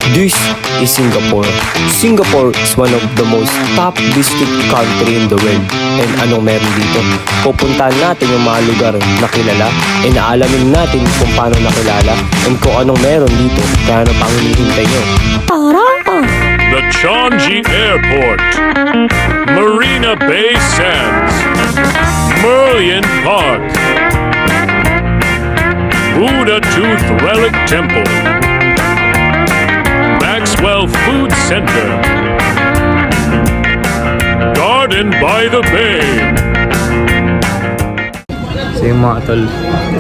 This is Singapore. Singapore is one of the most top visited country in the world. And anong meron dito? Pupuntahan natin yung mga lugar na kilala and aalamin natin kung paano nakilala and kung anong meron dito. Kaya ano pang hinihintay nyo? The Changi Airport, Marina Bay Sands, Merlion Park, Buddha Tooth Relic Temple, Maxwell Food Center, Garden by the Bay. So yung mga tol,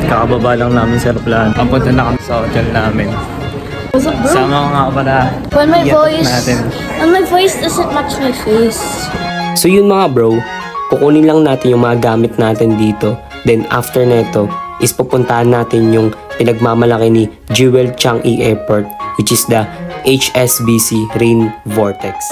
kakababa lang namin sa aeroplano. Papunta na kami sa hotel namin. What's up, bro? Sama ko nga para When my voice doesn't match my face. So yun mga bro, kukunin lang natin yung mga gamit natin dito. Then after neto is pupuntahan natin yung pinagmamalaki ni Jewel Changi Airport, which is the HSBC Rain Vortex.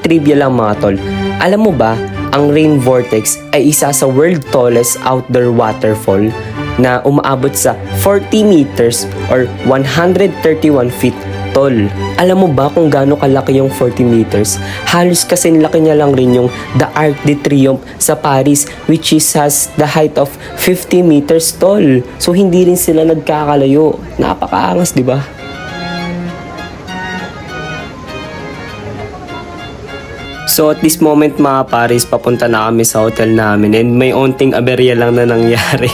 Trivia lang mga tol, alam mo ba, ang Rain Vortex ay isa sa world tallest outdoor waterfall na umaabot sa 40 meters or 131 feet tall. Alam mo ba kung gaano kalaki yung 40 meters? Halos kasing laki niya lang rin yung the Arc de Triomphe sa Paris, which is has the height of 50 meters tall. So hindi rin sila nagkakalayo. Napakaangas, di ba? So at this moment mga Paris, papunta na kami sa hotel namin and may onting aberya lang na nangyari.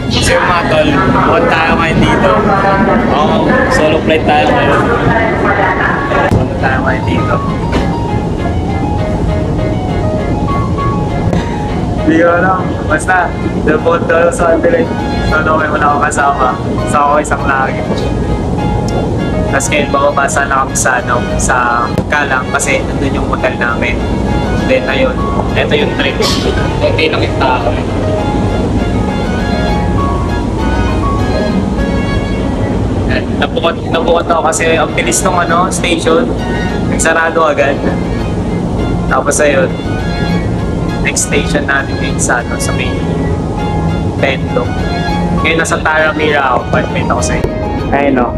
So yung mga tol, bukod tayo ngayon dito. Oo, solo flight tayo ngayon. Bukod tayo ngayon dito. Hindi ko alam. Basta, nabukod tayo sa Antilay. So, may wala akong kasama. So, ako isang lagi. Tapos ngayon, bababasa na kami sa Kalang kasi nandun yung hotel namin. Then, ayun. Ito yung trip. Ito yung nakita ko. Napukot ako kasi ang bilis ng station, nagsarado agad. Tapos ayun, next station natin din sa may Pendo. Ngayon nasa Taramira ako, pagpita ko sa'yo. Ayun o,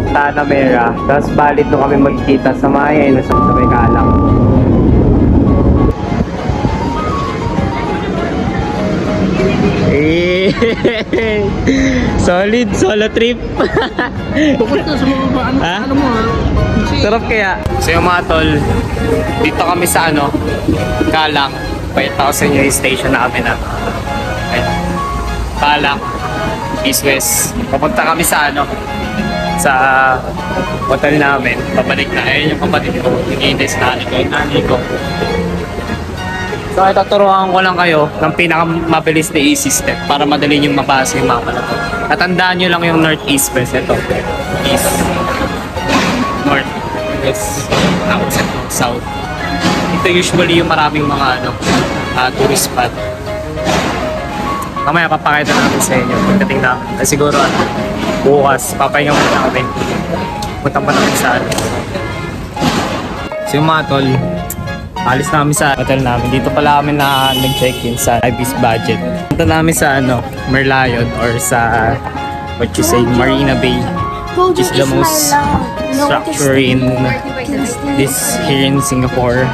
Taramira. Tapos balit nung kami magkita sa Maya, ayun sa may Kalang. Solid solo trip. Bukod ka sa mga ano mo ha? Sarap kaya. So yung mga tol, dito kami sa Kalang. Payata ko sa inyo yung station na kami na. Kalang, East West. Papunta kami sa sa hotel namin. Pabalik na. Ayun yung kapatid ko. Nag-iindes na yung nanay ko. So ay tuturuan ko lang kayo ng pinakamabilis na easy step para madali nyo mabasa yung mapa na to. At tandaan nyo lang yung Northeast West. Ito. East. North. West. South. Ito usually yung maraming mga tourist spot. Mamaya papakita namin sa inyo pagdating namin. Siguro bukas papahinga muna kami. Punta pa namin sa So yung mga tol, alis namin sa hotel namin. Dito pala kami na nag-check-in sa Ibis Budget. Punta namin sa Merlion or sa what you say, Marina Bay, which is the most structure in this here in Singapore.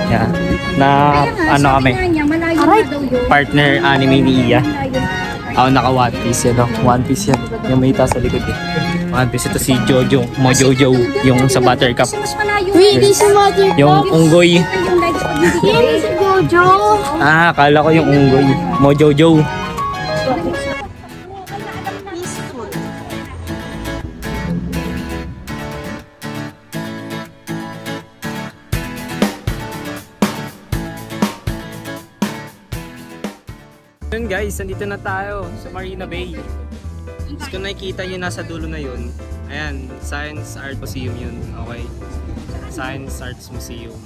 Yeah. Na kami, partner anime ni Iya. Ako naka One Piece yan. One Piece yan. Yung may ita sa likod eh. One Piece. Ito si Jojo. Mojojo. Yung sa Buttercup. Really, si Mother Yung unggoy. Really, si Gojo. Akala ko yung unggoy. Mojojo. Yun guys, nandito na tayo sa Marina Bay. So kung nakikita nyo nasa dulo na yun, ayan, Science Art Museum yun. Okay, Science Arts Museum.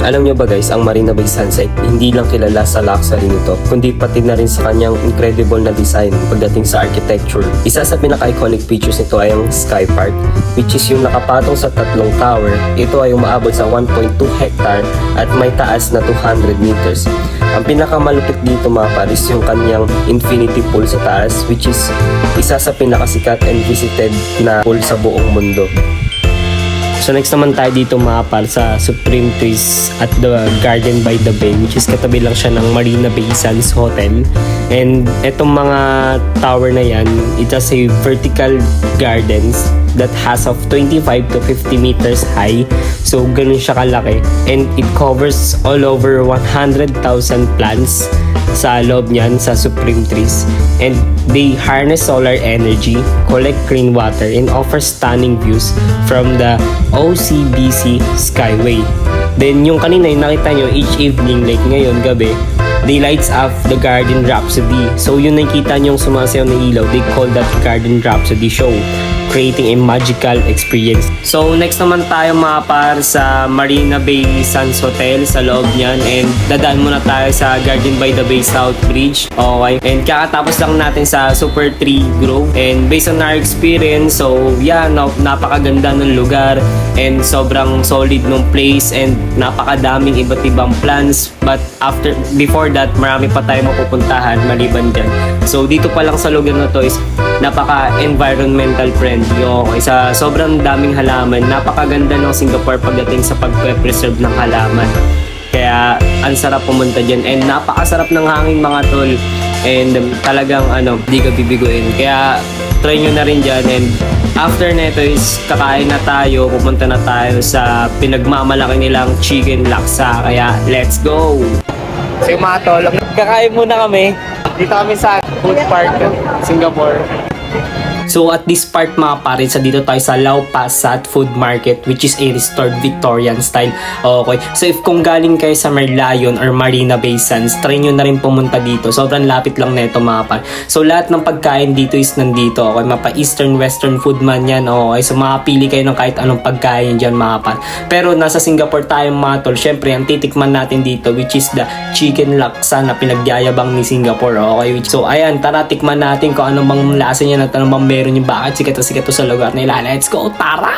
Alam nyo ba guys, ang Marina Bay Sunset hindi lang kilala sa luxury nito, kundi pati na rin sa kanyang incredible na design pagdating sa architecture. Isa sa pinaka-iconic features nito ay ang Sky Park, which is yung nakapatong sa tatlong tower. Ito ay umaabot sa 1.2 hectare at may taas na 200 meters. Ang pinakamalupit dito mga par is yung kanyang infinity pool sa taas, which is isa sa pinakasikat and visited na pool sa buong mundo. So next naman tayo dito mga par sa Supreme Trees at the Garden by the Bay, which is katabi lang siya ng Marina Bay Sands Hotel. And etong mga tower na yan, it has a vertical gardens that has of 25 to 50 meters high. So ganun siya kalaki. And it covers all over 100,000 plants sa loob niyan sa Supreme Trees. And they harness solar energy, collect clean water, and offer stunning views from the OCBC Skyway. Then yung kanina yung nakita nyo each evening, like ngayon gabi, they lights up the Garden Rhapsody. So yun nakita nyo yung sumasayaw na ilaw, they call that Garden Rhapsody show, creating a magical experience. So next naman tayo mga par sa Marina Bay Sands Hotel sa loob niyan, and dadaan muna tayo sa Garden by the Bay South Bridge. Okay, and kakatapos lang natin sa Super Tree Grove, and based on our experience, so yeah, napakaganda ng lugar and sobrang solid nung place and napakadaming iba't ibang plans. But before that, marami pa tayo mapupuntahan maliban dyan. So dito pa lang sa lugar na to is napaka-environmental friendly. Okay, sa sobrang daming halaman, napakaganda ng Singapore pagdating sa pag-preserve ng halaman. Kaya ang sarap pumunta dyan and napakasarap ng hangin mga tol. And talagang di ka bibiguin. Kaya try nyo na rin dyan, and after neto is kakain na tayo, pupunta na tayo sa pinagmamalaki nilang chicken laksa. Kaya let's go! So yung mga tol, kakain muna kami. Dito kami sa food park, Singapore. So at this part mga pare, sa dito tayo sa Lau Pa Sat Food Market, which is a restored Victorian style. Okay, so if kung galing kayo sa Merlion or Marina Bay Sands, try nyo na rin pumunta dito. Sobrang lapit lang neto mga pare. So lahat ng pagkain dito is nandito. Okay, mapa Eastern, Western food man yan. Okay, so makapili kayo ng kahit anong pagkain dyan mga pare. Pero nasa Singapore tayo mga tol, syempre ang titikman natin dito, which is the chicken laksa na pinagyayabang ni Singapore. Okay, so ayan, tara tikman natin kung ano bang lasa niya at ano bang meron yung bakit sikat to sa lugar nila. Let's go, tara!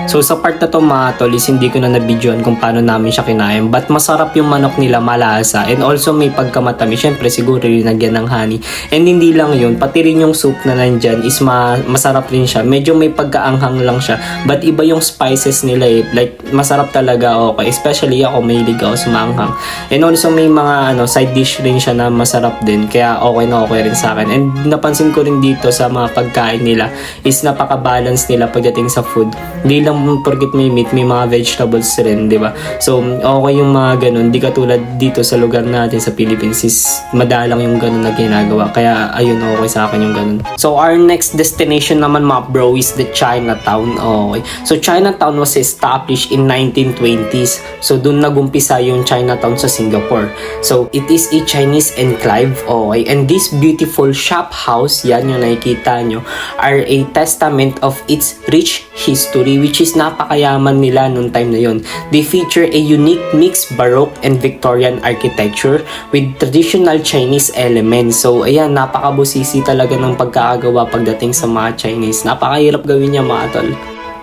So sa part na to mga tol is hindi ko na nabidyoan kung paano namin siya kinain, but masarap yung manok nila, malasa, and also may pagkamatamis. Syempre siguro linagyan ng honey, and hindi lang yun, pati rin yung soup na nandyan is masarap rin siya. Medyo may pagkaanghang lang siya, but iba yung spices nila eh. Like masarap talaga. Okay, especially ako, mahilig ako sa maanghang, and also may mga side dish rin siya na masarap din. Kaya okay na okay rin sa akin. And napansin ko rin dito sa mga pagkain nila is napaka-balance nila pagdating sa food. Hindi lang porket may meat, may mga vegetables rin, di ba? So, okay yung mga ganun. Di katulad dito sa lugar natin sa Philippines is madalang yung ganun na ginagawa. Kaya, ayun, okay sa akin yung ganun. So, our next destination naman mga bro is the Chinatown. Okay. So, Chinatown was established in 1920s. So, dun nagumpisa yung Chinatown sa Singapore. So, it is a Chinese enclave. Okay. And this beautiful shop house, yan yung nakikita nyo, are a testament of its rich history, which is napakayaman nila nung time na yun. They feature a unique mix Baroque and Victorian architecture with traditional Chinese elements. So, ayan, napakabusisi talaga ng pagkakagawa pagdating sa mga Chinese. Napakahirap gawin niya mga tol.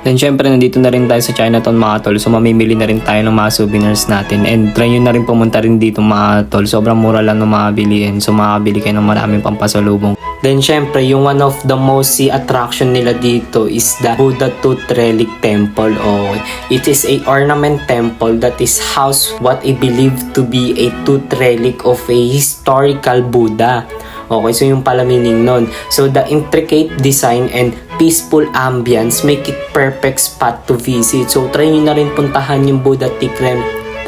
Then syempre nandito na rin tayo sa Chinatown mga tol, so mamimili na rin tayo ng mga souvenirs natin, and try nyo na rin pumunta rin dito mga tol. Sobrang mura lang ng mga bilihin, so makabili kayo ng maraming pampasalubong. Then syempre yung one of the most attraction nila dito is the Buddha Tooth Relic Temple. Oh, it is a ornament temple that is housed what I believe to be a tooth relic of a historical Buddha. Okay, so yung pala meaning nun. So the intricate design and peaceful ambience make it perfect spot to visit. So try nyo na rin puntahan yung Buddha Tooth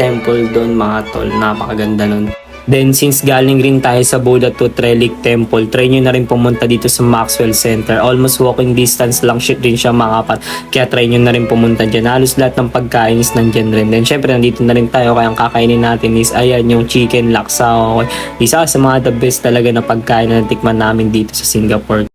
Temple doon mga tol. Napakaganda nun. Then since galing rin tayo sa Buddha Tooth Relic Temple, try nyo na rin pumunta dito sa Maxwell Center. Almost walking distance lang rin siya mga kapat. Kaya try nyo na rin pumunta dyan. Halos lahat ng pagkain is nandyan rin. Then syempre nandito na rin tayo, kaya ang kakainin natin is ayan yung chicken laksa. Okay. Isa sa mga the best talaga na pagkain na natikman namin dito sa Singapore.